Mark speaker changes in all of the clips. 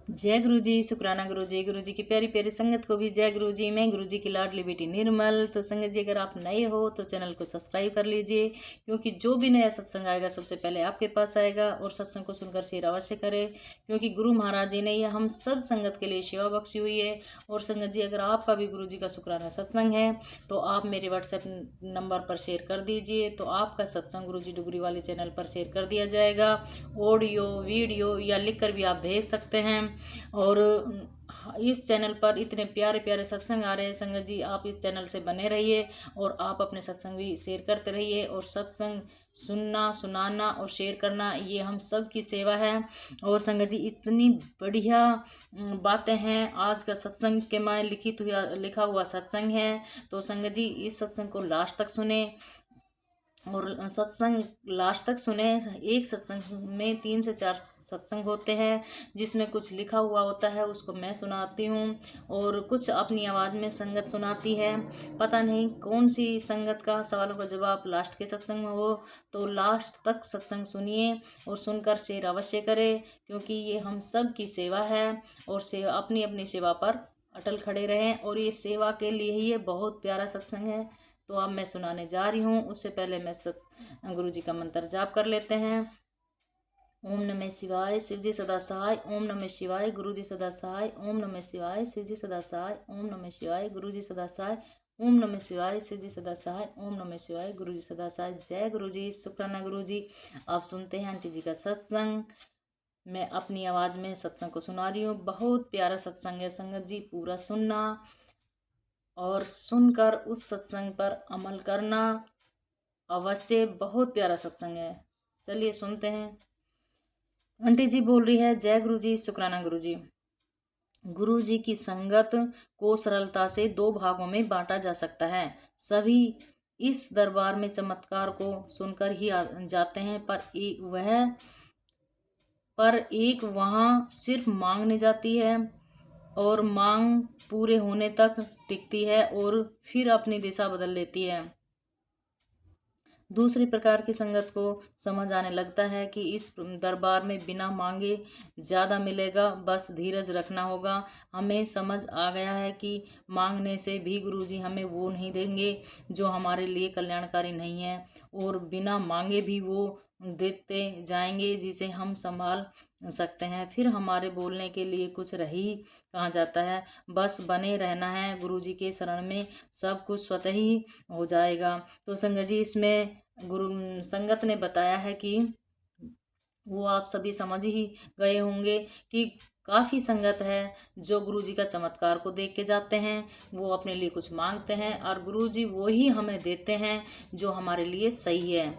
Speaker 1: जय गुरु जी, शुक्राना गुरु जी की प्यारी प्यारी संगत को भी जय गुरु जी। मैं गुरु जी की लाडली बेटी निर्मल। तो संगत जी, अगर आप नए हो तो चैनल को सब्सक्राइब कर लीजिए, क्योंकि जो भी नया सत्संग आएगा सबसे पहले आपके पास आएगा। और सत्संग को सुनकर शेयर अवश्य करें, क्योंकि गुरु महाराज जी ने यह हम सब संगत के लिए सेवा बख्शी हुई है। और संगत जी, अगर आपका भी गुरु जी का शुक्राना सत्संग है तो आप मेरे व्हाट्सएप नंबर पर शेयर कर दीजिए, तो आपका सत्संग गुरु जी डुगरी वाले चैनल पर शेयर कर दिया जाएगा। ऑडियो वीडियो या लिख कर भी आप भेज सकते हैं। और इस चैनल पर इतने प्यारे प्यारे सत्संग आ रहे हैं। संगत जी, आप इस चैनल से बने रहिए और आप अपने सत्संग भी शेयर करते रहिए। और सत्संग सुनना, सुनाना और शेयर करना, ये हम सब की सेवा है। और संगत जी, इतनी बढ़िया बातें हैं। आज का सत्संग के में लिखा हुआ सत्संग है। तो संगत जी, इस सत्संग को लास्ट तक सुने और सत्संग लास्ट तक सुने। एक सत्संग में 3 से 4 सत्संग होते हैं, जिसमें कुछ लिखा हुआ होता है, उसको मैं सुनाती हूँ और कुछ अपनी आवाज़ में संगत सुनाती है। पता नहीं कौन सी संगत का सवालों का जवाब लास्ट के सत्संग में हो, तो लास्ट तक सत्संग सुनिए और सुनकर शेयर अवश्य करें, क्योंकि ये हम सब की सेवा है। और सेवा, अपनी अपनी सेवा पर अटल खड़े रहें। और ये सेवा के लिए ही ये बहुत प्यारा सत्संग है। तो अब मैं सुनाने जा रही हूँ। उससे पहले मैं गुरु जी का मंत्र जाप कर लेते हैं। ओम नमः शिवाय, शिव जी सदा सहाय। ओम नमः शिवाय, गुरु जी सदा सहाय। ओम नमः शिवाय, शिव जी सदा सहाय। ओम नमः शिवाय, गुरु जी सदा सहाय। ओम नमः शिवाय, शिव जी सदा सहाय। ओम नमः शिवाय, गुरु जी सदा सहाय। जय गुरु जी, शुक्राना गुरु जी। आप सुनते हैं आंटी जी का सत्संग। मैं अपनी आवाज़ में सत्संग को सुना रही हूँ। बहुत प्यारा सत्संग है संगत जी, पूरा सुनना और सुनकर उस सत्संग पर अमल करना अवश्य। बहुत प्यारा सत्संग है, चलिए सुनते हैं। आंटी जी बोल रही है, जय गुरु जी, शुक्राना गुरु जी। गुरु जी की संगत को सरलता से 2 भागों में बांटा जा सकता है। सभी इस दरबार में चमत्कार को सुनकर ही जाते हैं, पर एक वहाँ सिर्फ मांगने जाती है और मांग पूरे होने तक टिकती है और फिर अपनी दिशा बदल लेती है। दूसरी प्रकार की संगत को समझ आने लगता है कि इस दरबार में बिना मांगे ज़्यादा मिलेगा, बस धीरज रखना होगा। हमें समझ आ गया है कि मांगने से भी गुरुजी हमें वो नहीं देंगे जो हमारे लिए कल्याणकारी नहीं है, और बिना मांगे भी वो देते जाएंगे जिसे हम संभाल सकते हैं। फिर हमारे बोलने के लिए कुछ रह ही कहाँ जाता है। बस बने रहना है गुरुजी के शरण में, सब कुछ स्वतः ही हो जाएगा। तो संगत जी, इसमें गुरु संगत ने बताया है कि वो आप सभी समझ ही गए होंगे कि काफ़ी संगत है जो गुरुजी का चमत्कार को देख के जाते हैं। वो अपने लिए कुछ मांगते हैं और गुरुजी वो ही हमें देते हैं जो हमारे लिए सही है।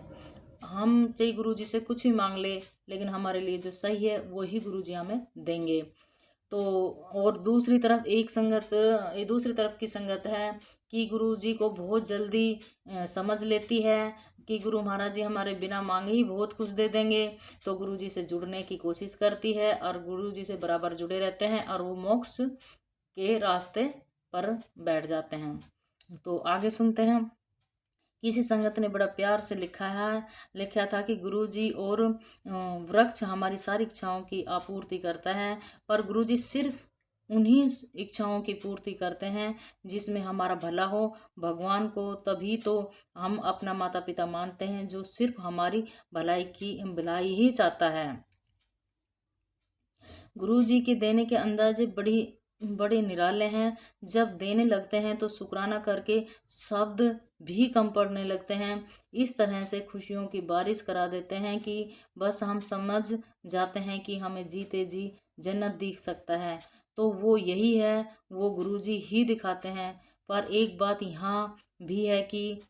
Speaker 1: हम चाहे गुरुजी से कुछ भी मांग ले, लेकिन हमारे लिए जो सही है वो ही गुरुजी हमें देंगे। तो और दूसरी तरफ की संगत है कि गुरु जी को बहुत जल्दी समझ लेती है कि गुरु महाराज जी हमारे बिना मांगे ही बहुत कुछ दे देंगे, तो गुरु जी से जुड़ने की कोशिश करती है और गुरु जी से बराबर जुड़े रहते हैं और वो मोक्ष के रास्ते पर बैठ जाते हैं। तो आगे सुनते हैं। किसी संगत ने बड़ा प्यार से लिखा था कि गुरुजी और वृक्ष हमारी सारी इच्छाओं की आपूर्ति करता है, पर गुरुजी सिर्फ उन्हीं इच्छाओं की पूर्ति करते हैं जिसमें हमारा भला हो। भगवान को तभी तो हम अपना माता पिता मानते हैं जो सिर्फ हमारी भलाई ही चाहता है। गुरुजी के देने के अंदाजे बड़े निराले हैं। जब देने लगते हैं तो शुक्राना करके शब्द भी कम पड़ने लगते हैं। इस तरह से खुशियों की बारिश करा देते हैं कि बस हम समझ जाते हैं कि हमें जीते जी जन्नत दिख सकता है। तो वो यही है, वो गुरुजी ही दिखाते हैं। पर एक बात यहाँ भी है कि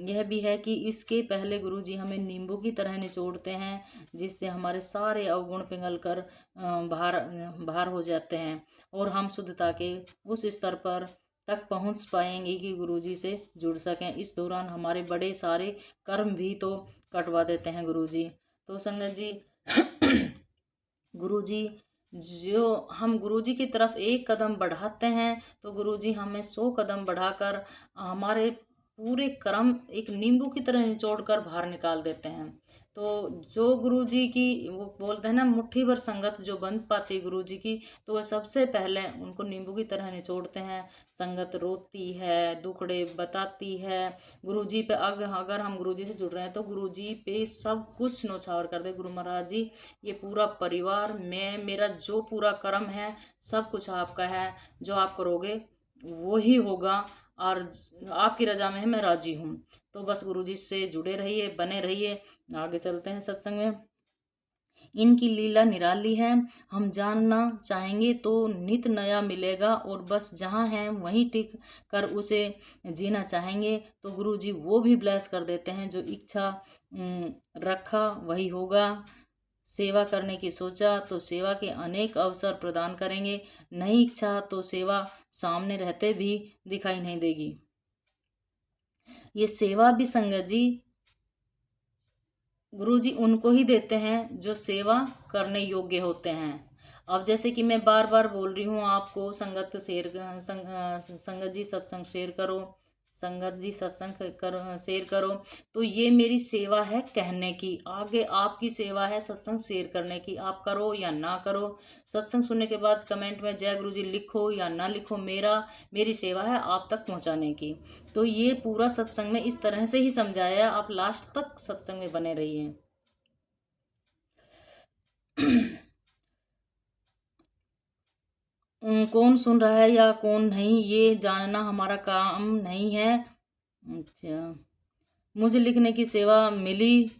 Speaker 1: यह भी है कि इसके पहले गुरुजी हमें नींबू की तरह निचोड़ते हैं, जिससे हमारे सारे अवगुण पिघल कर बाहर हो जाते हैं और हम शुद्धता के उस स्तर पर तक पहुंच पाएंगे कि गुरुजी से जुड़ सकें। इस दौरान हमारे बड़े सारे कर्म भी तो कटवा देते हैं गुरुजी। तो संगत जी, गुरुजी जो हम गुरुजी की तरफ एक कदम बढ़ाते हैं तो गुरुजी हमें 100 कदम बढ़ाकर हमारे पूरे कर्म एक नींबू की तरह निचोड़ कर बाहर निकाल देते हैं। तो जो गुरुजी की वो बोलते हैं ना, मुट्ठी भर संगत जो बंध पाती है गुरुजी की, तो वह सबसे पहले उनको नींबू की तरह निचोड़ते हैं। संगत रोती है, दुखड़े बताती है गुरुजी पे। अगर हम गुरुजी से जुड़ रहे हैं तो गुरुजी पे सब कुछ न्यौछावर कर दे। गुरु महाराज जी, ये पूरा परिवार, मेरा जो पूरा कर्म है सब कुछ आपका है, जो आप करोगे वो ही होगा, और आपकी रजा में मैं राजी हूँ। तो बस गुरुजी से जुड़े रहिए, बने रहिए। आगे चलते हैं सत्संग में। इनकी लीला निराली है, हम जानना चाहेंगे तो नित नया मिलेगा, और बस जहाँ हैं वहीं टिक कर उसे जीना चाहेंगे तो गुरुजी वो भी ब्लेस कर देते हैं। जो इच्छा रखा वही होगा, सेवा करने की सोचा तो सेवा के अनेक अवसर प्रदान करेंगे, नहीं इच्छा तो सेवा सामने रहते भी दिखाई नहीं देगी। ये सेवा भी संगत जी गुरुजी उनको ही देते हैं जो सेवा करने योग्य होते हैं। अब जैसे कि मैं बार बार बोल रही हूँ आपको, संगत जी सत्संग शेयर करो, संगत जी सत्संग करो, शेयर करो। तो ये मेरी सेवा है कहने की, आगे आपकी सेवा है सत्संग शेयर करने की। आप करो या ना करो, सत्संग सुनने के बाद कमेंट में जय गुरुजी लिखो या ना लिखो, मेरी सेवा है आप तक पहुंचाने की। तो ये पूरा सत्संग में इस तरह से ही समझाया है, आप लास्ट तक सत्संग में बने रहिए। कौन सुन रहा है या कौन नहीं, ये जानना हमारा काम नहीं है। अच्छा, मुझे लिखने की सेवा मिली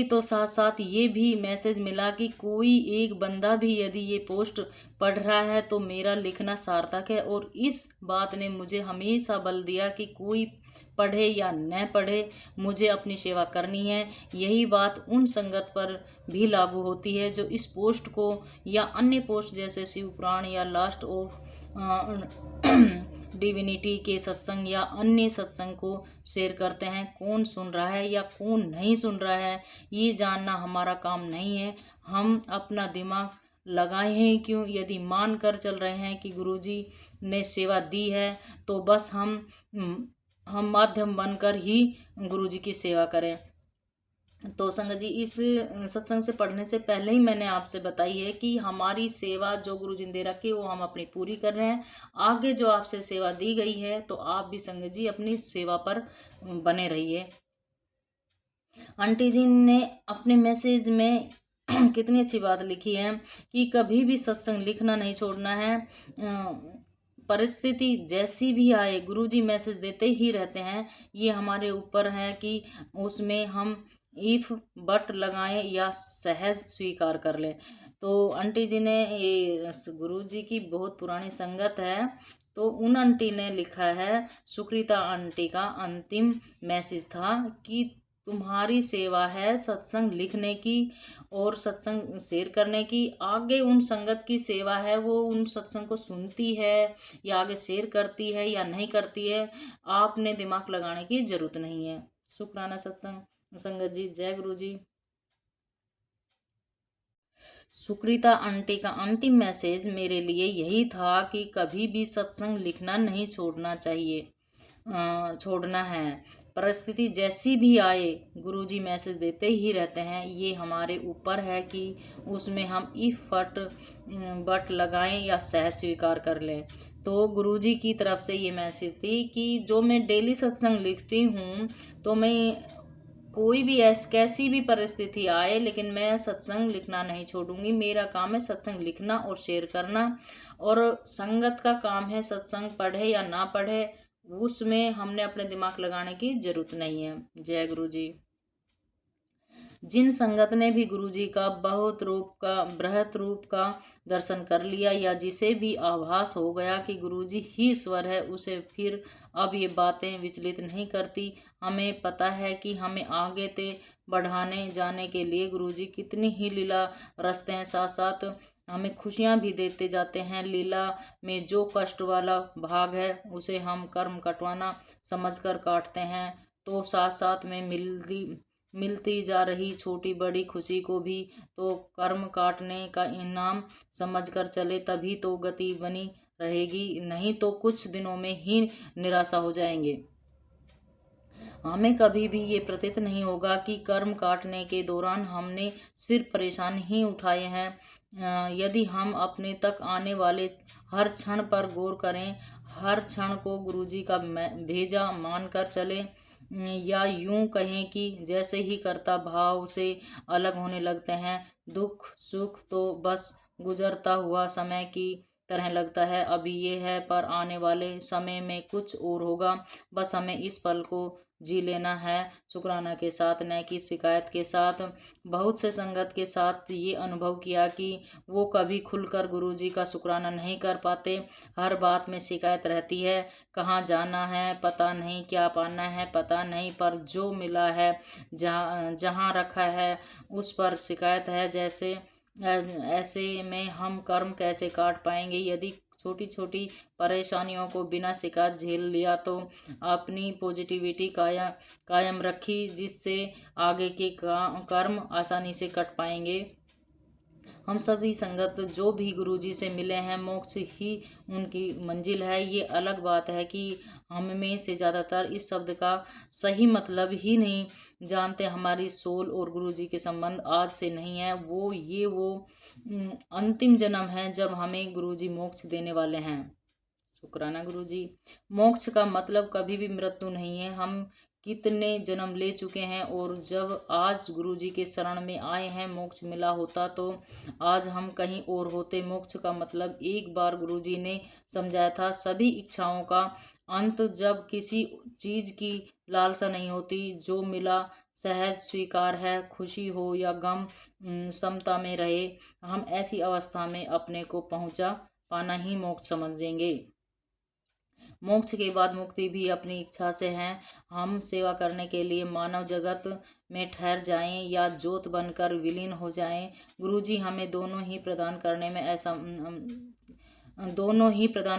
Speaker 1: तो साथ साथ ये भी मैसेज मिला कि कोई एक बंदा भी यदि ये पोस्ट पढ़ रहा है तो मेरा लिखना सार्थक है। और इस बात ने मुझे हमेशा बल दिया कि कोई पढ़े या न पढ़े, मुझे अपनी सेवा करनी है। यही बात उन संगत पर भी लागू होती है जो इस पोस्ट को या अन्य पोस्ट जैसे शिव पुराण या लास्ट ऑफ डिविनिटी के सत्संग या अन्य सत्संग को शेयर करते हैं। कौन सुन रहा है या कौन नहीं सुन रहा है, ये जानना हमारा काम नहीं है। हम अपना दिमाग लगाए हैं क्यों? यदि मान कर चल रहे हैं कि गुरुजी ने सेवा दी है तो बस हम माध्यम बनकर ही गुरुजी की सेवा करें। तो संगत जी, इस सत्संग से पढ़ने से पहले ही मैंने आपसे बताई है कि हमारी सेवा जो गुरुजी ने दे रखी है वो हम अपनी पूरी कर रहे हैं। आगे जो आपसे सेवा दी गई है तो आप भी संगत जी अपनी सेवा पर बने रहिए। आंटी जी ने अपने मैसेज में कितनी अच्छी बात लिखी है कि कभी भी सत्संग लिखना नहीं छोड़ना है। परिस्थिति जैसी भी आए गुरुजी मैसेज देते ही रहते हैं, ये हमारे ऊपर है कि उसमें हम इफ बट लगाएं या सहज स्वीकार कर लें। तो आंटी जी ने ये गुरुजी की बहुत पुरानी संगत है, तो उन आंटी ने लिखा है, सुकृता आंटी का अंतिम मैसेज था कि तुम्हारी सेवा है सत्संग लिखने की और सत्संग शेयर करने की। आगे उन संगत की सेवा है, वो उन सत्संग को सुनती है या आगे शेयर करती है या नहीं करती है, आपने दिमाग लगाने की जरूरत नहीं है। शुक्राना सत्संग संगत जी, जय गुरु जी। सुकृता आंटी का अंतिम मैसेज मेरे लिए यही था कि कभी भी सत्संग लिखना नहीं छोड़ना चाहिए, छोड़ना है। परिस्थिति जैसी भी आए गुरुजी मैसेज देते ही रहते हैं, ये हमारे ऊपर है कि उसमें हम इफ बट लगाएं या सहज स्वीकार कर लें। तो गुरुजी की तरफ से ये मैसेज थी कि जो मैं डेली सत्संग लिखती हूँ तो मैं कोई भी कैसी भी परिस्थिति आए लेकिन मैं सत्संग लिखना नहीं छोड़ूंगी। मेरा काम है सत्संग लिखना और शेयर करना, और संगत का काम है सत्संग पढ़े या ना पढ़े, उसमें हमने अपने दिमाग लगाने की जरूरत नहीं है। जय गुरु जी। जिन संगत ने भी गुरुजी का बृहत रूप का दर्शन कर लिया या जिसे भी आभास हो गया कि गुरुजी ही ईश्वर है, उसे फिर अब ये बातें विचलित नहीं करती। हमें पता है कि हमें आगे ते बढ़ाने जाने के लिए गुरुजी कितनी ही लीला रचते हैं, साथ साथ हमें खुशियाँ भी देते जाते हैं। लीला में जो कष्ट वाला भाग है उसे हम कर्म कटवाना समझकर काटते हैं, तो साथ साथ में मिलती जा रही छोटी बड़ी खुशी को भी तो कर्म काटने का इनाम समझकर चले, तभी तो गति बनी रहेगी, नहीं तो कुछ दिनों में ही निराशा हो जाएंगे। हमें कभी भी ये प्रतीत नहीं होगा कि कर्म काटने के दौरान हमने सिर्फ परेशानी ही उठाए हैं। यदि हम अपने तक आने वाले हर क्षण पर गौर करें, हर क्षण को गुरुजी का भेजा मानकर चलें, या यूं कहें कि जैसे ही कर्ता भाव से अलग होने लगते हैं, दुख सुख तो बस गुजरता हुआ समय की तरह लगता है। अभी ये है, पर आने वाले समय में कुछ और होगा। बस हमें इस पल को जी लेना है, शुक्राना के साथ, न कि शिकायत के साथ। बहुत से संगत के साथ ये अनुभव किया कि वो कभी खुलकर गुरुजी का शुक्राना नहीं कर पाते। हर बात में शिकायत रहती है, कहाँ जाना है पता नहीं, क्या पाना है पता नहीं, पर जो मिला है, जहाँ रखा है उस पर शिकायत है। जैसे ऐसे में हम कर्म कैसे काट पाएंगे? यदि छोटी छोटी परेशानियों को बिना शिकायत झेल लिया तो अपनी पॉजिटिविटी कायम रखी, जिससे आगे के कर्म आसानी से कट पाएंगे। हम सभी संगत जो भी गुरुजी से मिले हैं, मोक्ष ही उनकी मंजिल है। ये अलग बात है कि हम में से ज़्यादातर इस शब्द का सही मतलब ही नहीं जानते। हमारी सोल और गुरुजी के संबंध आज से नहीं है, वो अंतिम जन्म है जब हमें गुरुजी मोक्ष देने वाले हैं। शुक्राना गुरुजी। मोक्ष का मतलब कभी भी मृत्यु नहीं है। हम कितने जन्म ले चुके हैं, और जब आज गुरुजी के शरण में आए हैं, मोक्ष मिला होता तो आज हम कहीं और होते। मोक्ष का मतलब एक बार गुरुजी ने समझाया था, सभी इच्छाओं का अंत, जब किसी चीज की लालसा नहीं होती, जो मिला सहज स्वीकार है, खुशी हो या गम समता में रहे। हम ऐसी अवस्था में अपने को पहुंचा पाना ही मोक्ष समझेंगे। मोक्ष के बाद मुक्ति भी अपनी इच्छा से है। हम सेवा करने के लिए मानव जगत में ठहर जाएं या ज्योत बनकर विलीन हो जाएं, गुरुजी हमें दोनों ही प्रदान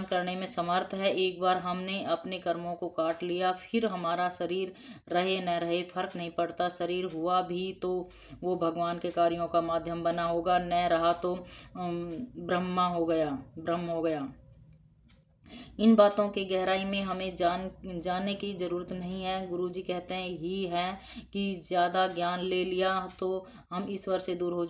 Speaker 1: करने में समर्थ है। एक बार हमने अपने कर्मों को काट लिया, फिर हमारा शरीर रहे न रहे फर्क नहीं पड़ता। शरीर हुआ भी तो वो भगवान के कार्यों का माध्यम बना होगा, न रहा तो ब्रह्म हो गया। इन बातों की गहराई में हमें जानने की ज़रूरत नहीं है। गुरुजी कहते हैं कि ज़्यादा ज्ञान ले लिया तो हम ईश्वर से दूर हो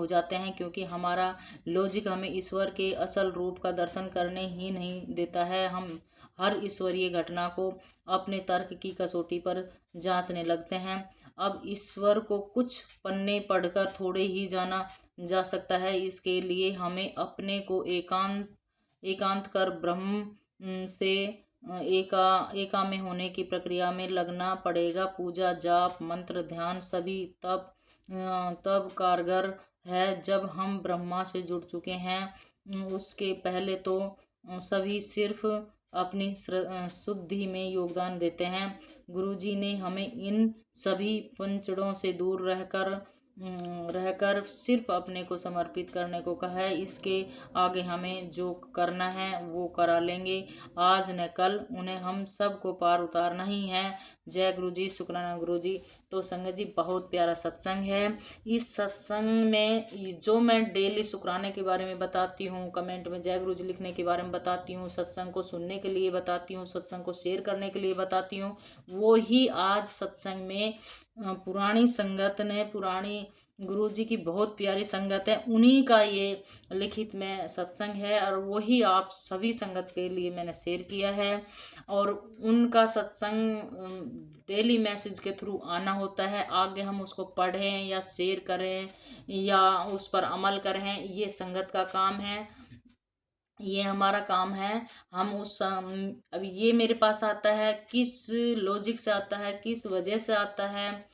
Speaker 1: जाते हैं, क्योंकि हमारा लॉजिक हमें ईश्वर के असल रूप का दर्शन करने ही नहीं देता है। हम हर ईश्वरीय घटना को अपने तर्क की कसौटी पर जांचने लगते हैं। अब ईश्वर को कुछ पन्ने पढ़कर थोड़े ही जाना जा सकता है। इसके लिए हमें अपने को एकांत कर ब्रह्म से एका में होने की प्रक्रिया में लगना पड़ेगा। पूजा जाप मंत्र ध्यान सभी तब कारगर है जब हम ब्रह्मा से जुड़ चुके हैं। उसके पहले तो सभी सिर्फ अपनी शुद्धि में योगदान देते हैं। गुरुजी ने हमें इन सभी पंचड़ों से दूर रहकर सिर्फ अपने को समर्पित करने को कहा है। इसके आगे हमें जो करना है वो करा लेंगे, आज न कल उन्हें हम सबको पार उतारना ही है। जय गुरुजी, शुक्राना गुरुजी। तो संगत जी, बहुत प्यारा सत्संग है। इस सत्संग में जो मैं डेली शुक्राने के बारे में बताती हूँ, कमेंट में जय गुरुजी लिखने के बारे में बताती हूँ, सत्संग को सुनने के लिए बताती हूँ, सत्संग को शेयर करने के लिए बताती हूँ, वो ही आज सत्संग में पुरानी संगत ने, पुरानी गुरुजी की बहुत प्यारी संगत है, उन्हीं का ये लिखित में सत्संग है, और वही आप सभी संगत के लिए मैंने शेयर किया है। और उनका सत्संग डेली मैसेज के थ्रू आना होता है। आगे हम उसको पढ़ें या शेयर करें या उस पर अमल करें, ये संगत का काम है, ये हमारा काम है। हम अब ये मेरे पास आता है, किस लॉजिक से आता है, किस वजह से आता है।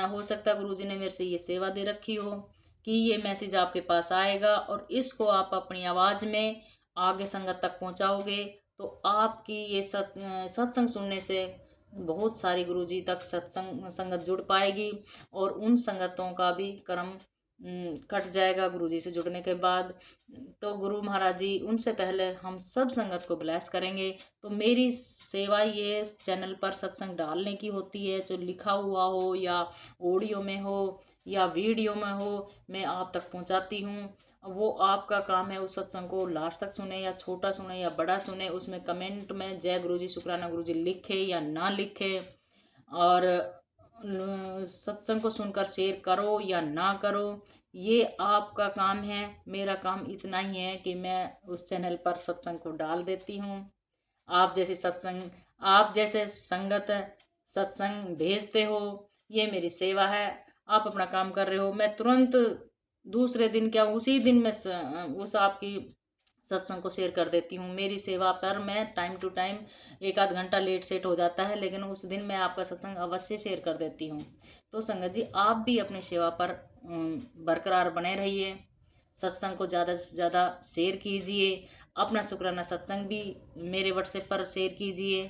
Speaker 1: हो सकता है गुरुजी ने मेरे से ये सेवा दे रखी हो कि ये मैसेज आपके पास आएगा और इसको आप अपनी आवाज़ में आगे संगत तक पहुंचाओगे, तो आपकी ये सत्संग सुनने से बहुत सारी गुरुजी तक संगत जुड़ पाएगी, और उन संगतों का भी कर्म कट जाएगा गुरुजी से जुड़ने के बाद। तो गुरु महाराज जी उनसे पहले हम सब संगत को ब्लेस करेंगे। तो मेरी सेवा ये चैनल पर सत्संग डालने की होती है, जो लिखा हुआ हो या ऑडियो में हो या वीडियो में हो, मैं आप तक पहुंचाती हूँ। वो आपका काम है उस सत्संग को लास्ट तक सुने या छोटा सुने या बड़ा सुने, उसमें कमेंट में जय गुरुजी शुक्राना गुरुजी लिखे या ना लिखे, और सत्संग को सुनकर शेयर करो या ना करो, ये आपका काम है। मेरा काम इतना ही है कि मैं उस चैनल पर सत्संग को डाल देती हूँ। आप जैसे संगत सत्संग भेजते हो, ये मेरी सेवा है। आप अपना काम कर रहे हो, मैं तुरंत दूसरे दिन क्या उसी दिन में उस आपकी सत्संग को शेयर कर देती हूँ। मेरी सेवा पर मैं टाइम टू टाइम एक आध घंटा लेट सेट हो जाता है, लेकिन उस दिन मैं आपका सत्संग अवश्य शेयर कर देती हूँ। तो संगत जी, आप भी अपनी सेवा पर बरकरार बने रहिए। सत्संग को ज़्यादा से ज़्यादा शेयर कीजिए। अपना शुक्राना सत्संग भी मेरे व्हाट्सएप पर शेयर कीजिए,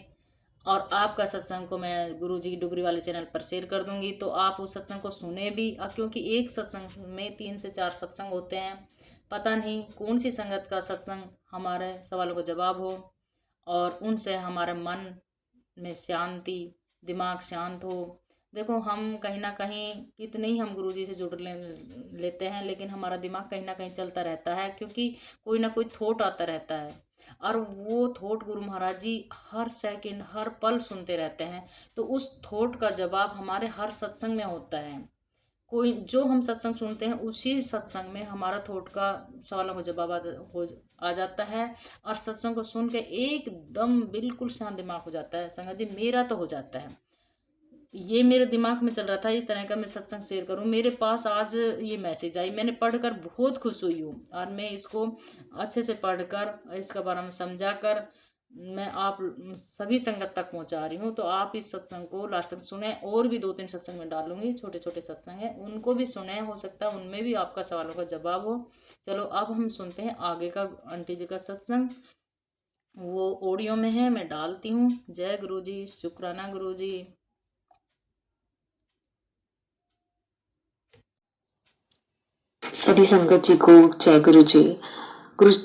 Speaker 1: और आपका सत्संग को मैं गुरुजी की डुगरी वाले चैनल पर शेयर कर दूंगी, तो आप उस सत्संग को सुने भी। क्योंकि एक सत्संग में 3 से 4 सत्संग होते हैं, पता नहीं कौन सी संगत का सत्संग हमारे सवालों का जवाब हो और उनसे हमारे मन में शांति, दिमाग शांत हो। देखो, हम कहीं ना कहीं कितने ही हम गुरुजी से जुड़ लेते हैं, लेकिन हमारा दिमाग कहीं ना कहीं चलता रहता है, क्योंकि कोई ना कोई थॉट आता रहता है, और वो थॉट गुरु महाराज जी हर सेकंड हर पल सुनते रहते हैं। तो उस थॉट का जवाब हमारे हर सत्संग में होता है। कोई जो हम सत्संग सुनते हैं, उसी सत्संग में हमारा थॉट का सवालों का जवाब आ जाता है, और सत्संग को सुन के एकदम बिल्कुल शांत दिमाग हो जाता है। संगत जी, मेरा तो हो जाता है। ये मेरे दिमाग में चल रहा था इस तरह का मैं सत्संग शेयर करूं, मेरे पास आज ये मैसेज आई, मैंने पढ़कर बहुत खुश हुई हूँ, और मैं इसको अच्छे से पढ़कर इसके बारे में समझा कर मैं आप सभी संगत तक पहुंचा रही हूँ। तो आप इस सत्संग को लास्ट तक सुने, और भी 2-3 सत्संग में डालूंगी, छोटे छोटे सत्संग हैं, उनको भी सुने, हो सकता है उनमें भी आपका सवालों का जवाब हो। चलो, अब हम सुनते हैं आगे का आंटी जी का सत्संग। वो ऑडियो में है, मैं डालती हूँ। जय गुरु जी, शुक्राना गुरु जी।
Speaker 2: सभी संगत जी को जय गुरु जी।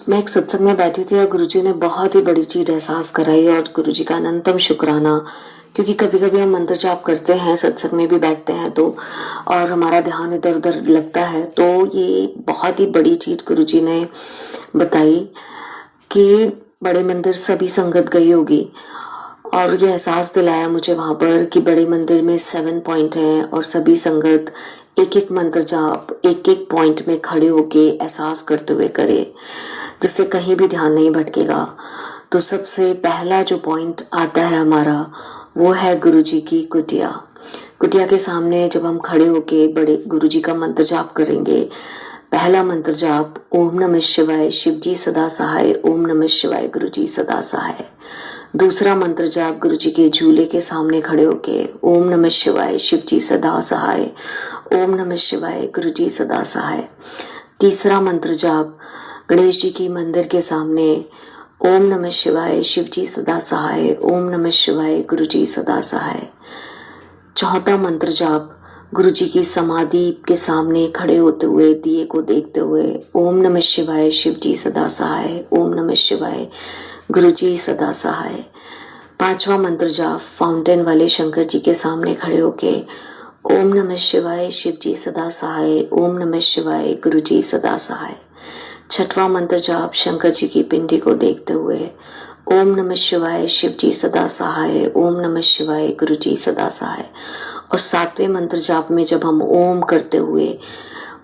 Speaker 2: मैं एक सत्संग में बैठी थी और गुरु जी ने बहुत ही बड़ी चीज एहसास कराई, और गुरु जी का अनंतम शुक्राना। क्योंकि कभी कभी हम मंत्र जाप करते हैं, सत्संग में भी बैठते हैं तो, और हमारा ध्यान इधर उधर लगता है, तो ये बहुत ही बड़ी चीज गुरु जी ने बताई कि बड़े मंदिर सभी संगत गई होगी, और ये एहसास दिलाया मुझे वहां पर कि बड़े मंदिर में 7 पॉइंट हैं, और सभी संगत एक एक मंत्र जाप एक एक पॉइंट में खड़े होके एहसास करते हुए करे, जिससे कहीं भी ध्यान नहीं भटकेगा। तो सबसे पहला जो पॉइंट आता है हमारा, वो है गुरुजी की कुटिया। कुटिया के सामने जब हम खड़े होके बड़े गुरुजी का मंत्र जाप करेंगे, पहला मंत्र जाप ओम नमः शिवाय, शिवजी सदा सहाय, ओम नमः शिवाय, गुरुजी सदा सहाय। दूसरा मंत्र जाप गुरुजी के झूले के सामने खड़े होके ओम नमः शिवाय, शिवजी सदा सहाय, ओम नमः शिवाय, गुरुजी सदा सहाय। तीसरा मंत्र जाप गणेश जी की मंदिर के सामने ओम नमः शिवाय, शिवजी सदा सहाय, ओम नमः शिवाय, गुरुजी सदा सहाय। चौथा मंत्र जाप गुरुजी की समाधि के सामने खड़े होते हुए दिए को देखते हुए ओम नमः शिवाय, शिवजी सदा सहाय, ओम नमः शिवाय, गुरुजी सदा सहाय। पांचवा मंत्र जाप फाउंटेन वाले शंकर जी के सामने खड़े होके ओम नमः शिवाय, शिवजी सदा सहाय, ओम नमः शिवाय, गुरुजी सदा सहाय। छठवां मंत्र जाप शंकर जी की पिंडी को देखते हुए ओम नमः शिवाय, शिवजी सदा सहाय, ओम नमः शिवाय, गुरुजी सदा सहाय। और सातवें मंत्र जाप में जब हम ओम करते हुए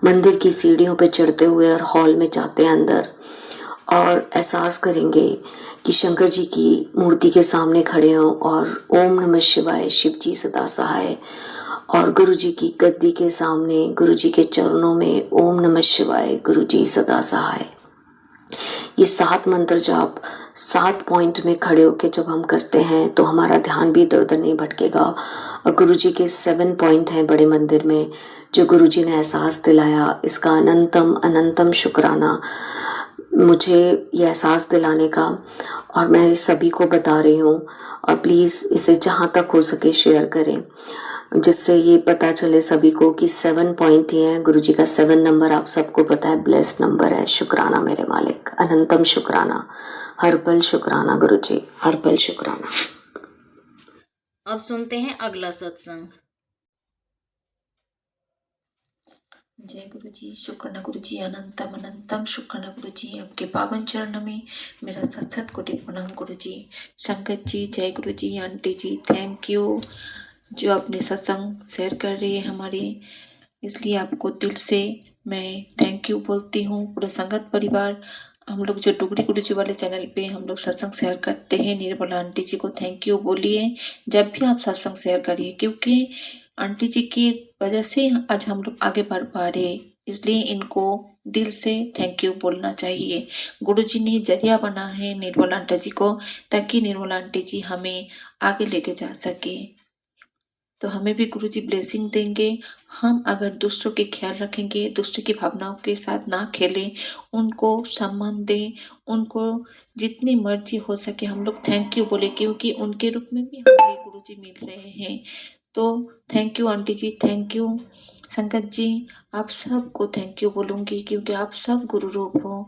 Speaker 2: मंदिर की सीढ़ियों पे चढ़ते हुए और हॉल में जाते हैं अंदर, और एहसास करेंगे कि शंकर जी की मूर्ति के सामने खड़े हों और ओम नमः शिवाय, शिवजी सदा सहाय, और गुरु जी की गद्दी के सामने गुरु जी के चरणों में ओम नमः शिवाय, गुरुजी सदा सहाय। ये 7 मंत्र जाप 7 पॉइंट में खड़े होके जब हम करते हैं तो हमारा ध्यान भी इधर उधर नहीं भटकेगा। और गुरुजी के 7 पॉइंट हैं बड़े मंदिर में, जो गुरुजी ने एहसास दिलाया, इसका अनंतम अनंतम शुक्राना मुझे ये एहसास दिलाने का। और मैं सभी को बता रही हूँ, और प्लीज़ इसे जहाँ तक हो सके शेयर करें, जिससे ये पता चले सभी को कि 7 पॉइंट ही हैं। गुरुजी का 7 नंबर आप सबको पता है, ब्लेस्ड नंबर है। शुक्राना मेरे मालिक, अनंतम शुक्राना, हर पल शुक्राना गुरुजी, हर पल शुक्राना।
Speaker 1: अब सुनते हैं अगला सत्संग।
Speaker 3: जय गुरु जी, शुक्राना गुरु जी, अनंतम अनंतम शुक्राना गुरु जी। आपके पावन चरणों में मेरा सत कोटि प्रणाम गुरु जी। संगत जी जय गुरु जी, आंटी जी थैंक यू। जो अपने सत्संग शेयर कर रही है हमारे, इसलिए आपको दिल से मैं थैंक यू बोलती हूँ। पूरा संगत परिवार, हम लोग जो डुगरी गुरुजी वाले चैनल पे हम लोग सत्संग शेयर करते हैं, निर्मला आंटी जी को थैंक यू बोलिए जब भी आप सत्संग शेयर करिए, क्योंकि आंटी जी की वजह से आज हम लोग आगे बढ़ पा रहे हैं, इसलिए इनको दिल से थैंक यू बोलना चाहिए। गुरुजी ने जरिया बना है निर्मला आंटी जी को, ताकि निर्मला आंटी जी हमें आगे लेके जा सके। तो हमें भी गुरुजी ब्लेसिंग देंगे। हम अगर दूसरों के ख्याल रखेंगे, दूसरों की भावनाओं के साथ ना खेलें, उनको सम्मान दें, उनको जितनी मर्जी हो सके हम लोग थैंक यू बोले, क्योंकि उनके रूप में भी हमें गुरुजी मिल रहे हैं। तो thank you aunty ji, thank you Sangat ji, आप सबको थैंक यू बोलूंगी, क्योंकि आप सब गुरु रूप हो।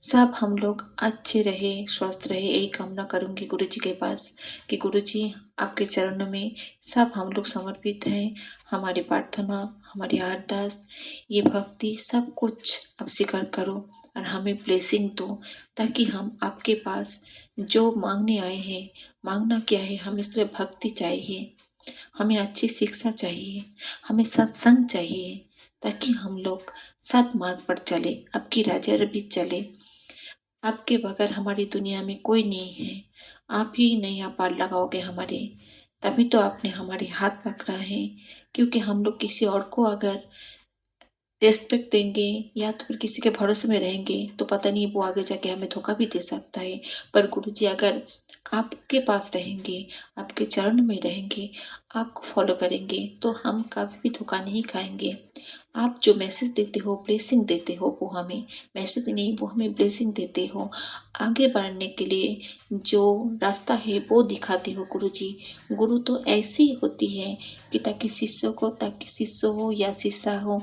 Speaker 3: सब हम लोग अच्छे रहे, स्वस्थ रहे, यही कामना करूंगी गुरुजी के पास कि गुरुजी आपके चरणों में सब हम लोग समर्पित हैं। हमारी प्रार्थना, हमारी अरदास, ये भक्ति सब कुछ आप स्वीकार करो और हमें ब्लेसिंग दो, ताकि हम आपके पास जो मांगने आए हैं, मांगना क्या है, हमें सिर्फ भक्ति चाहिए, हमें अच्छी शिक्षा चाहिए, हमें सत्संग चाहिए, ताकि हम लोग सत मार्ग पर चले, आपकी राजा रबी चले। आपके बगैर हमारी दुनिया में कोई नहीं है, आप ही नैया पार लगाओगे हमारे, तभी तो आपने हमारे हाथ पकड़ा है। क्योंकि हम लोग किसी और को अगर रेस्पेक्ट देंगे या तो फिर किसी के भरोसे में रहेंगे, तो पता नहीं वो आगे जाके हमें धोखा भी दे सकता है। पर गुरुजी अगर आपके पास रहेंगे, आपके चरण में रहेंगे, आपको फॉलो करेंगे, तो हम कभी भी धोखा नहीं खाएंगे। आप जो मैसेज देते हो, ब्लेसिंग देते हो, वो हमें मैसेज नहीं, वो हमें ब्लेसिंग देते हो। आगे बढ़ने के लिए जो रास्ता है वो दिखाते हो गुरुजी। गुरु तो ऐसी होती है कि ताकि शिष्य हो या शिष्या हो,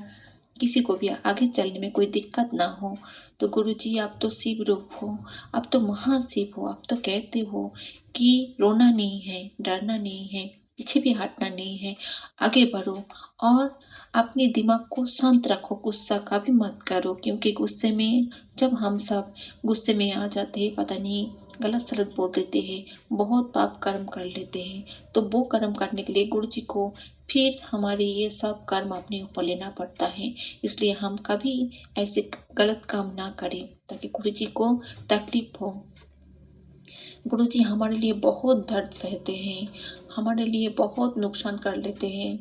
Speaker 3: किसी को भी आगे चलने में कोई दिक्कत ना हो। तो गुरुजी आप तो शिव रूप हो, आप तो महाशिव हो, आप तो कहते हो कि रोना नहीं है, डरना नहीं है, पीछे भी हटना नहीं है, आगे बढ़ो और अपने दिमाग को शांत रखो, गुस्सा कभी मत करो, क्योंकि गुस्से में जब हम सब गुस्से में आ जाते हैं, पता नहीं गलत सलत बोल देते हैं, बहुत पाप कर्म कर लेते हैं। तो वो कर्म करने के लिए गुरु जी को फिर हमारे ये सब कर्म अपने ऊपर लेना पड़ता है। इसलिए हम कभी ऐसे गलत काम ना करें, ताकि गुरु जी को तकलीफ हो। गुरु जी हमारे लिए बहुत दर्द सहते हैं, हमारे लिए बहुत नुकसान कर लेते हैं,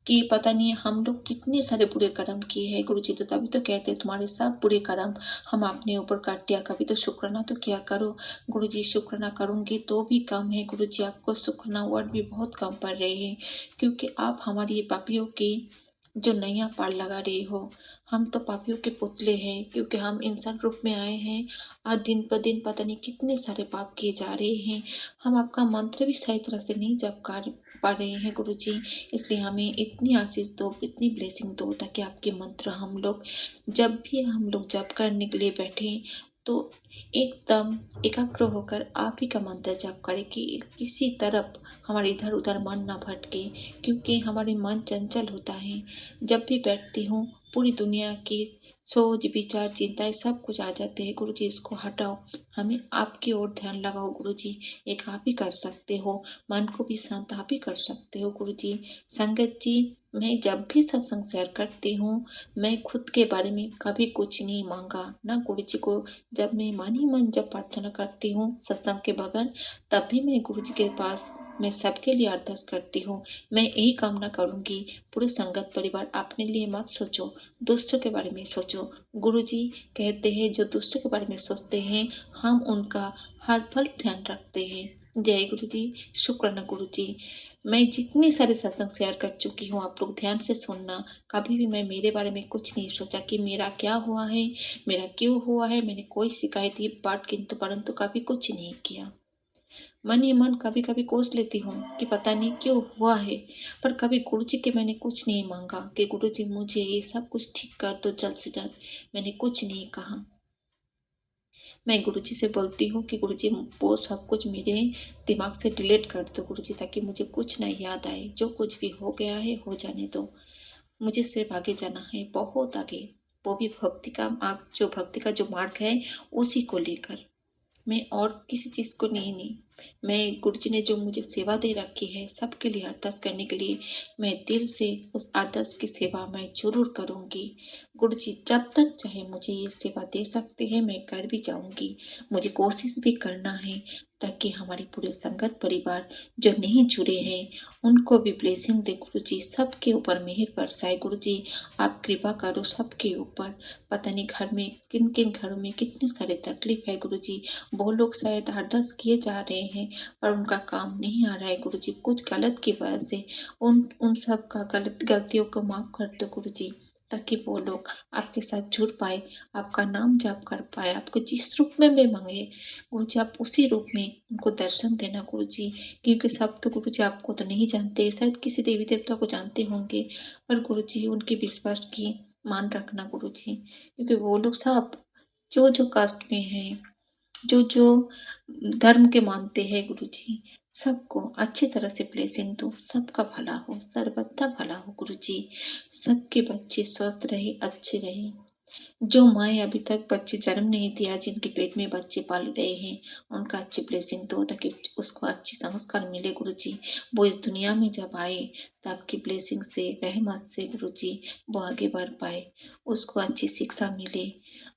Speaker 3: कि पता नहीं हम लोग कितने सारे बुरे कर्म किए हैं। गुरुजी तो तभी तो कहते हैं तुम्हारे सब बुरे कर्म हम अपने ऊपर काट दिया, कभी तो शुक्राना तो क्या करो। गुरुजी शुक्राना करूंगी तो भी कम है गुरुजी, आपको शुक्राना वर्ड भी बहुत कम पड़ रहे हैं, क्योंकि आप हमारी ये पापियों की जो नैया पार लगा रही हो। हम तो पापियों के पुतले हैं, क्योंकि हम इंसान रूप में आए हैं और दिन पर दिन पता नहीं कितने सारे पाप किए जा रहे हैं। हम आपका मंत्र भी सही तरह से नहीं जप कर पा रहे हैं गुरुजी, इसलिए हमें इतनी आशीष दो, इतनी ब्लेसिंग दो, ताकि आपके मंत्र हम लोग जब भी हम लोग जप करने के लिए बैठे तो एकदम एकाग्र होकर आप ही का मंत्र जप करें, कि किसी तरफ हमारे इधर उधर मन ना भटके, क्योंकि हमारे मन चंचल होता है। जब भी बैठती हूँ पूरी दुनिया की सोच विचार चिंताएं सब कुछ आ जाते हैं। गुरु जी इसको हटाओ, हमें आपकी ओर ध्यान लगाओ गुरु जी, एक आप ही कर सकते हो, मन को भी शांत आप ही कर सकते हो गुरु जी। संगत जी, मैं जब भी सत्संग शेयर करती हूँ, मैं खुद के बारे में कभी कुछ नहीं मांगा ना गुरु जी को। जब मैं मन ही मन जब प्रार्थना करती हूँ सत्संग के बगैर, तब भी मैं गुरु जी के पास मैं सबके लिए अरदास करती हूँ। मैं यही कामना करूंगी, पूरे संगत परिवार अपने लिए मत सोचो, दूसरों के बारे में सोचो। गुरु जी कहते हैं जो दूसरों के बारे में सोचते हैं, हम उनका हर पल ध्यान रखते हैं। जय गुरु जी, शुक्राना गुरु जी। मैं जितनी सारे सत्संग शेयर कर चुकी हूँ, आप लोग ध्यान से सुनना। कभी भी मैं मेरे बारे में कुछ नहीं सोचा कि मेरा क्या हुआ है, मेरा क्यों हुआ है। मैंने कोई शिकायत ये बात किंतु परंतु कभी कुछ नहीं किया। मन ही मन कभी कभी कोस लेती हूँ कि पता नहीं क्यों हुआ है, पर कभी गुरु जी के मैंने कुछ नहीं मांगा कि गुरु जी मुझे ये सब कुछ ठीक कर दो जल्द से जल्द। मैंने कुछ नहीं कहा। मैं गुरु जी से बोलती हूँ कि गुरु जी वो सब कुछ मेरे दिमाग से डिलीट कर दो गुरु जी, ताकि मुझे कुछ ना याद आए। जो कुछ भी हो गया है हो जाने दो, मुझे सिर्फ आगे जाना है, बहुत आगे, वो भी भक्ति का मार्ग, जो भक्ति का जो मार्ग है उसी को लेकर। मैं और किसी चीज को नहीं मैं गुरुजी ने जो मुझे सेवा दे रखी है सबके लिए अरदास करने के लिए मैं दिल से उस अरदास की सेवा मैं जरूर करूंगी। गुरुजी जब तक चाहे मुझे ये सेवा दे सकते हैं मैं कर भी जाऊंगी। मुझे कोशिश भी करना है ताकि हमारी पूरे संगत परिवार जो नहीं जुड़े हैं उनको भी ब्लेसिंग दे गुरुजी, सबके ऊपर मेहर बरसाए गुरुजी। आप कृपा करो सबके ऊपर। पता नहीं घर में किन किन घरों में कितनी सारी तकलीफ है गुरुजी। वो लोग शायद अरदास किए जा रहे हैं पर उनका काम नहीं आ रहा है गुरुजी, कुछ गलत की वजह से। उन सब का गलतियों को माफ कर दो गुरुजी, ताकि वो लोग आपके साथ जुड़ पाए, आपका नाम जाप कर पाए। आपको जिस रूप में भी मांगे गुरुजी आप उसी रूप में उनको दर्शन देना गुरुजी। क्योंकि सब तो गुरुजी आपको तो नहीं जानते, शायद किसी देवी देवता को जानते होंगे, पर गुरुजी उनके विश्वास की मान रखना गुरुजी। क्योंकि वो लोग सब जो जो कास्ट में हैं, जो जो धर्म के मानते हैं गुरुजी, सबको अच्छी तरह से ब्लेसिंग दो, सबका भला हो, सर्वदा भला हो गुरुजी। सबके बच्चे स्वस्थ रहे, अच्छे रहे। जो माए अभी तक बच्चे जन्म नहीं दिया, जिनके पेट में बच्चे पाल रहे हैं, उनका अच्छी ब्लेसिंग दो ताकि उसको अच्छी संस्कार मिले गुरुजी। वो इस दुनिया में जब आए तो आपकी ब्लेसिंग से, रहमत से गुरुजी वो आगे बढ़ पाए, उसको अच्छी शिक्षा मिले,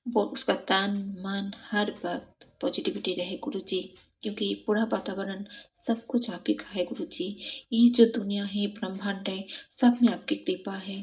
Speaker 3: वो उसका तन मन हर वक्त पॉजिटिविटी रहे गुरुजी। क्योंकि ये पूरा वातावरण सब कुछ आप ही का है गुरुजी। ये जो दुनिया है, ब्रह्मांड है, सब में आपकी कृपा है।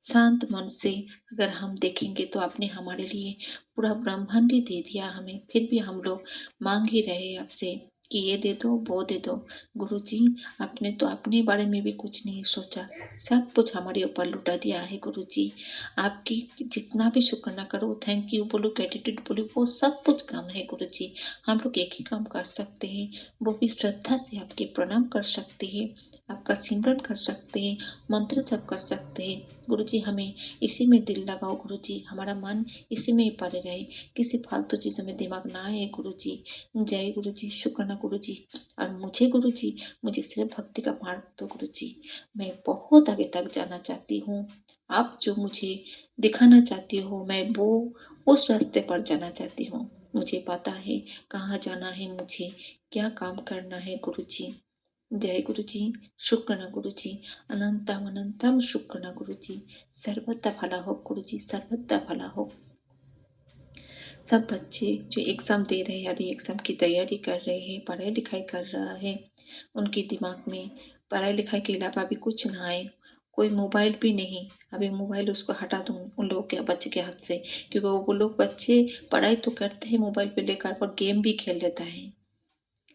Speaker 3: शांत मन से अगर हम देखेंगे तो आपने हमारे लिए पूरा ब्रह्मांड ही दे दिया हमें, फिर भी हम लोग मांग ही रहे आपसे कि ये दे दो वो दे दो। गुरुजी आपने तो अपने बारे में भी कुछ नहीं सोचा, सब कुछ हमारे ऊपर लुटा दिया है गुरुजी। आपकी जितना भी शुक्र ना करो, थैंक यू बोलो, ग्रेटिट्यूड बोलो, वो सब कुछ कम है गुरुजी। हम लोग एक ही काम कर सकते हैं, वो भी श्रद्धा से आपके प्रणाम कर सकते हैं, आपका सिमरन कर सकते हैं, मंत्र जप कर सकते हैं गुरुजी। हमें इसी में दिल लगाओ गुरुजी, हमारा मन इसी में ही पड़े रहे, किसी फालतू चीजों में दिमाग ना आए गुरुजी। जय गुरुजी, शुक्राना गुरुजी। और मुझे गुरुजी, मुझे सिर्फ भक्ति का मार्ग दो गुरुजी। मैं बहुत आगे तक जाना चाहती हूँ, आप जो मुझे दिखाना चाहती हो मैं वो उस रास्ते पर जाना चाहती हूँ। मुझे पता है कहाँ जाना है, मुझे क्या काम करना है गुरुजी। जय गुरुजी, शुक्राना गुरुजी, अनंतम अनंतम शुक्राना गुरुजी। सर्वदा भला हो गुरुजी, सर्वदा भला हो। सब बच्चे जो एग्जाम दे रहे हैं, अभी एग्जाम की तैयारी कर रहे हैं, पढ़ाई लिखाई कर रहा है, उनके दिमाग में पढ़ाई लिखाई के अलावा अभी कुछ ना आए, कोई मोबाइल भी नहीं। अभी मोबाइल उसको हटा दूं उन लोगों के बच्चे के हाथ से, क्योंकि वो लोग बच्चे पढ़ाई तो करते हैं मोबाइल पे लेकर, पर गेम भी खेल लेता है।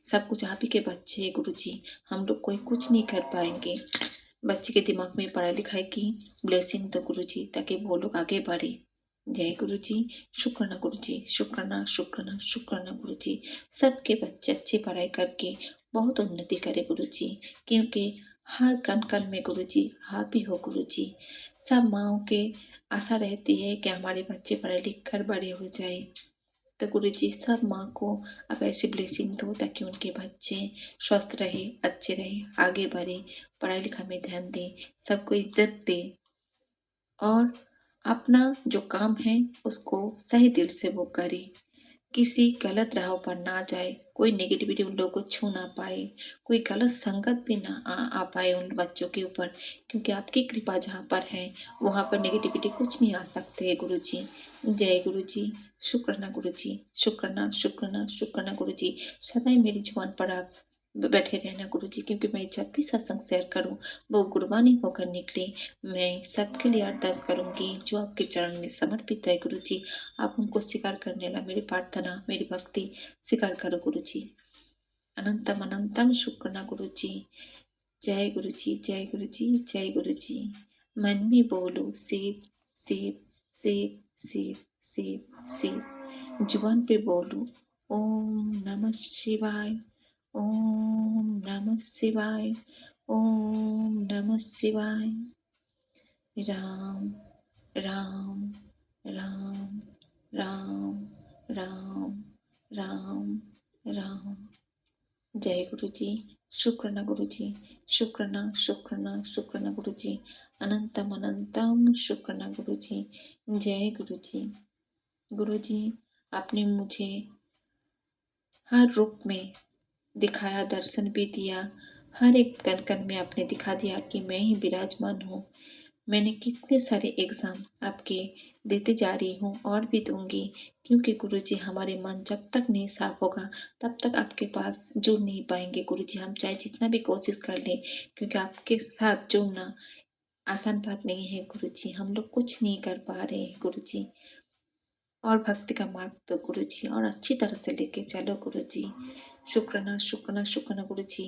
Speaker 3: सब कुछ आप ही के बच्चे हैं गुरुजी, हम लोग कोई कुछ नहीं कर पाएंगे। बच्चे के दिमाग में पढ़ाई लिखाई की ब्लेसिंग दो गुरुजी, ताकि वो लोग आगे बढ़े। जय गुरुजी, शुक्राना गुरुजी, शुक्राना शुक्राना शुक्राना गुरुजी। सबके बच्चे अच्छी पढ़ाई करके बहुत उन्नति करे गुरुजी, क्योंकि हर कण कण में गुरुजी आप ही हो गुरुजी। सब माओ के आशा रहती है कि हमारे बच्चे पढ़े लिख कर बड़े हो जाए, तो गुरुजी सब माँ को आप ऐसी ब्लेसिंग दो ताकि उनके बच्चे स्वस्थ रहे, अच्छे रहे, आगे बढ़े, पढ़ाई लिखाई में ध्यान दे, सबको इज्जत दे, और अपना जो काम है उसको सही दिल से वो करे, किसी गलत राह पर ना जाए, कोई नेगेटिविटी उन लोगों को छू ना पाए, कोई गलत संगत भी ना आ पाए उन बच्चों के ऊपर। क्योंकि आपकी कृपा जहाँ पर है वहाँ पर नेगेटिविटी कुछ नहीं आ सकते है गुरुजी। जय गुरुजी, शुक्राना गुरुजी, शुक्राना शुक्राना शुक्राना गुरुजी। सदा ही मेरी जुबान पर आप बैठे रहना गुरुजी, क्योंकि मैं जब भी सत्संग शेयर करूँ वो गुरबानी होकर निकले। मैं सबके लिए अरदास करूंगी जो आपके चरण में समर्पित है गुरुजी, आप उनको स्वीकार करने ला मेरी प्रार्थना, मेरी भक्ति स्वीकार करो गुरुजी। अनंतम अनंतम शुक्राना गुरुजी। जय गुरुजी, जय गुरुजी, जय गुरुजी। मन में बोलो शिव शिव शिव शिव शिव शिव, जुबान पे बोलो ओम नमः शिवाय, ओम नमः शिवाय, ओम नमः शिवाय। राम राम राम राम राम राम राम। जय गुरुजी, शुक्राना गुरुजी, शुक्राना शुक्राना शुक्राना गुरुजी, अनंतम अनंतम शुक्राना गुरुजी। जय गुरुजी। गुरुजी आपने मुझे हर रूप में दिखाया, दर्शन भी दिया। हर एक कण कण में आपने दिखा दिया कि मैं ही विराजमान हूँ। मैंने कितने सारे एग्जाम आपके देते जा रही हूँ और भी दूंगी, क्योंकि गुरुजी हमारे मन जब तक नहीं साफ होगा तब तक आपके पास जुड़ नहीं पाएंगे गुरुजी। हम चाहे जितना भी कोशिश कर लें, क्योंकि आपके साथ जुड़ना आसान बात नहीं है गुरुजी। हम लोग कुछ नहीं कर पा रहे हैं गुरुजी। और भक्ति का मार्ग तो गुरुजी और अच्छी तरह से लेके चलो गुरुजी। शुक्राना शुक्राना शुक्राना गुरुजी।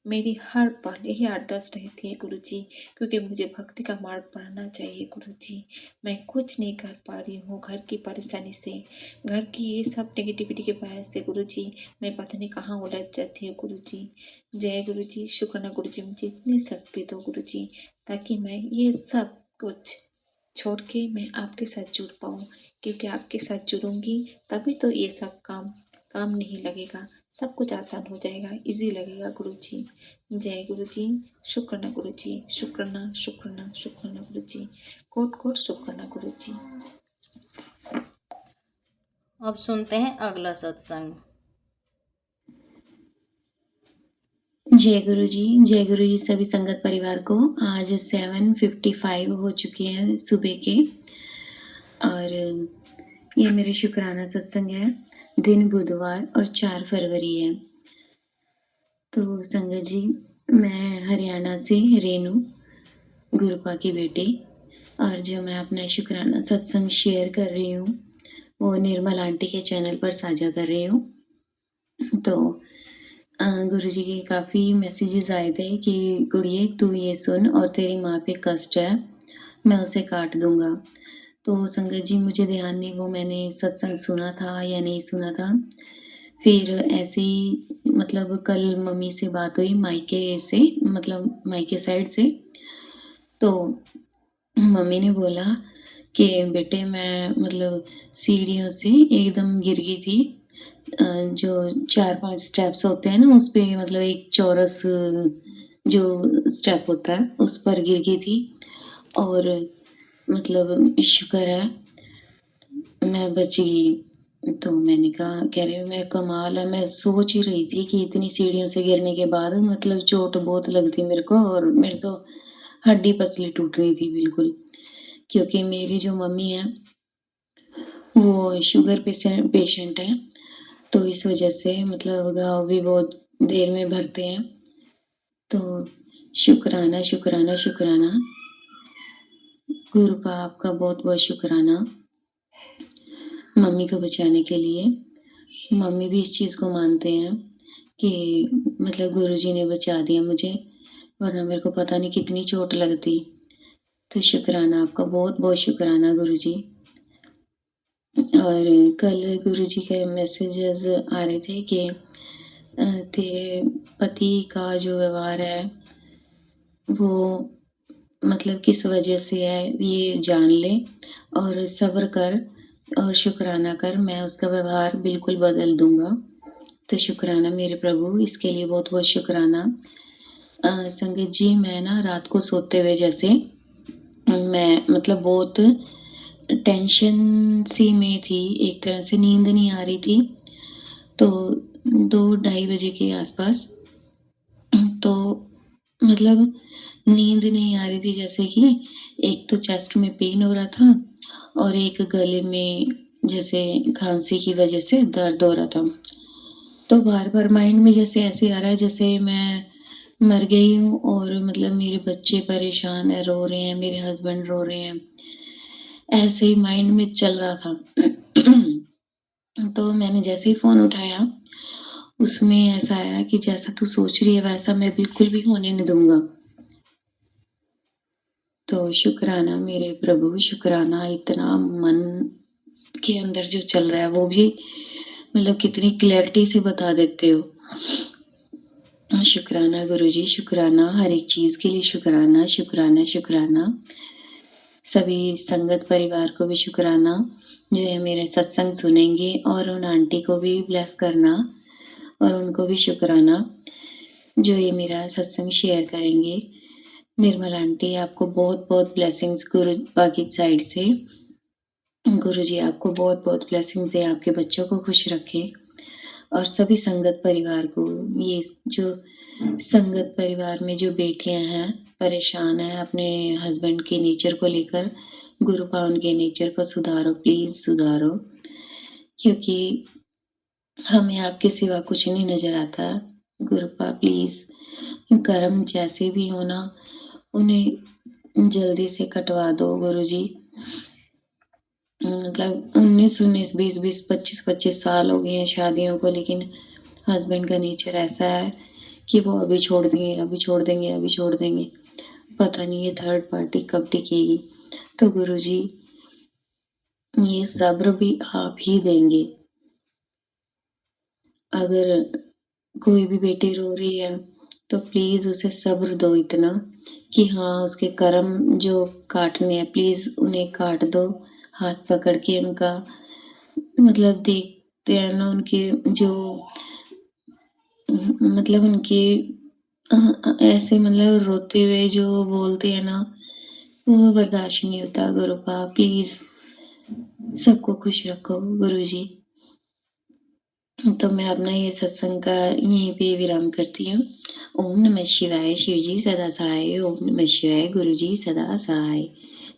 Speaker 3: मेरी हर पल यही अरदास रहती है गुरुजी, क्योंकि मुझे भक्ति का मार्ग पढ़ना चाहिए गुरुजी। मैं कुछ नहीं कर पा रही हूँ घर की परेशानी से, घर की ये सब नेगेटिविटी के वजह से गुरुजी मैं पता नहीं कहाँ उलझ जाती हूँ गुरुजी। जय गुरुजी। शुक्राना गुरुजी, मुझे इतनी शक्ति दो गुरुजी, ताकि मैं ये सब कुछ छोड़ के मैं आपके साथ जुड़ पाऊँ, क्योंकि आपके साथ जुड़ूंगी तभी तो ये सब काम नहीं लगेगा, सब कुछ आसान हो जाएगा, इजी लगेगा गुरुजी। जय गुरुजी। शुक्राना गुरुजी। शुक्राना शुक्राना शुक्राना गुरुजी। कोट कोट शुक्राना गुरुजी।
Speaker 1: अब सुनते हैं अगला सत्संग।
Speaker 4: जय गुरु जी सभी संगत परिवार को। आज 7:55 हो चुके हैं सुबह के, और ये मेरे शुक्राना सत्संग है। दिन बुधवार और 4 फरवरी है। तो संगत जी, मैं हरियाणा से रेनू गुरुपा की बेटी, और जो मैं अपना शुक्राना सत्संग शेयर कर रही हूँ वो निर्मल आंटी के चैनल पर साझा कर रही हूँ। तो गुरुजी के काफ़ी मैसेजेस आए थे कि गुड़िए तू ये सुन और तेरी माँ पे कष्ट है, मैं उसे काट दूंगा। तो संगत जी, मुझे ध्यान नहीं वो मैंने सत्संग सुना था या नहीं सुना था। फिर ऐसे ही मतलब कल मम्मी से बात हुई मायके से, मतलब मायके साइड से। तो मम्मी ने बोला कि बेटे मैं मतलब सीढ़ियों से एकदम गिर गई थी। जो 4-5 स्टेप्स होते हैं ना, उस पे मतलब एक चौरस जो स्टेप होता है उस पर गिर गई थी, और मतलब शुक्र है मैं बच गई। तो मैंने कहा, कह रही मैं कमाल है, मैं सोच ही रही थी कि इतनी सीढ़ियों से गिरने के बाद मतलब चोट बहुत लगती मेरे को, और मेरे तो हड्डी पसली टूट रही थी बिल्कुल। क्योंकि मेरी जो मम्मी है वो शुगर पेशेंट है, तो इस वजह से मतलब घाव भी बहुत देर में भरते हैं। तो शुक्राना शुक्राना शुक्राना गुरु का, आपका बहुत बहुत शुक्राना मम्मी को बचाने के लिए। मम्मी भी इस चीज़ को मानते हैं कि मतलब गुरुजी ने बचा दिया मुझे, वरना मेरे को पता नहीं कितनी चोट लगती। तो शुक्राना आपका, बहुत बहुत शुक्राना गुरुजी। और कल गुरुजी के मैसेजेस आ रहे थे कि तेरे पति का जो व्यवहार है वो मतलब किस वजह से है ये जान ले और सब्र कर और शुक्राना कर, मैं उसका व्यवहार बिल्कुल बदल दूंगा। तो शुक्राना मेरे प्रभु, इसके लिए बहुत बहुत शुक्राना। संगत जी, मैं ना रात को सोते हुए जैसे मैं मतलब बहुत टेंशन सी में थी, एक तरह से नींद नहीं आ रही थी। तो 2-2:30 बजे के आसपास तो मतलब नींद नहीं आ रही थी, जैसे कि एक तो चेस्ट में पेन हो रहा था और एक गले में जैसे खांसी की वजह से दर्द हो रहा था। तो बार बार माइंड में जैसे ऐसे आ रहा है जैसे मैं मर गई हूँ, और मतलब मेरे बच्चे परेशान है, रो रहे हैं, मेरे हस्बैंड रो रहे हैं, ऐसे ही माइंड में चल रहा था। तो मैंने जैसे ही फोन उठाया उसमें ऐसा आया कि जैसा तू सोच रही है वैसा मैं बिल्कुल भी होने नहीं दूंगा। तो शुक्राना मेरे प्रभु, शुक्राना, इतना मन के अंदर जो चल रहा है वो भी मतलब कितनी क्लैरिटी से बता देते हो। शुक्राना गुरुजी, शुक्राना हर एक चीज के लिए, शुक्राना शुक्राना शुक्राना। सभी संगत परिवार को भी शुक्राना जो है मेरे सत्संग सुनेंगे, और उन आंटी को भी ब्लेस करना, और उनको भी शुक्राना जो ये मेरा सत्संग शेयर करेंगे। निर्मल आंटी, आपको बहुत बहुत ब्लेसिंग्स गुरु बाकी साइड से। गुरुजी आपको बहुत बहुत ब्लेसिंग्स दें, आपके बच्चों को खुश रखें, और सभी संगत परिवार को, ये जो संगत परिवार में जो बेटियां हैं परेशान हैं अपने हस्बैंड के नेचर को लेकर, गुरुपा उनके नेचर को सुधारो, प्लीज सुधारो, क्योंकि हमें आपके सिवा कुछ नहीं नजर आता। गुरुपा प्लीज कर्म जैसे भी हो ना, उन्हें जल्दी से कटवा दो गुरुजी। मतलब 19 20 25 साल हो गए हैं शादियों को, लेकिन हस्बैंड का नेचर ऐसा है कि वो अभी छोड़ देंगे, अभी छोड़ देंगे, अभी छोड़ देंगे। पता नहीं ये थर्ड पार्टी कब टिकेगी। तो गुरुजी ये सब्र भी आप ही देंगे। अगर कोई भी बेटी रो रही है तो प्लीज उसे सब्र दो इतना कि हाँ उसके कर्म जो काटने हैं प्लीज उन्हें काट दो, हाथ पकड़ के उनका, मतलब देखते हैं ना उनके जो मतलब उनके ऐसे मतलब रोते हुए जो बोलते हैं ना, वो बर्दाश्त नहीं होता। गुरुपा प्लीज सबको खुश रखो गुरुजी। तो मैं अपना ये सत्संग का यहीं पे विराम करती हूँ। ओम नमः शिवाय, शिव जी सदा सहाय। ओम नमः शिवाय, गुरु जी सदा सहाय।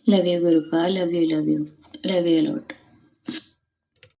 Speaker 4: Love you Gurupa, love you love you love you lot.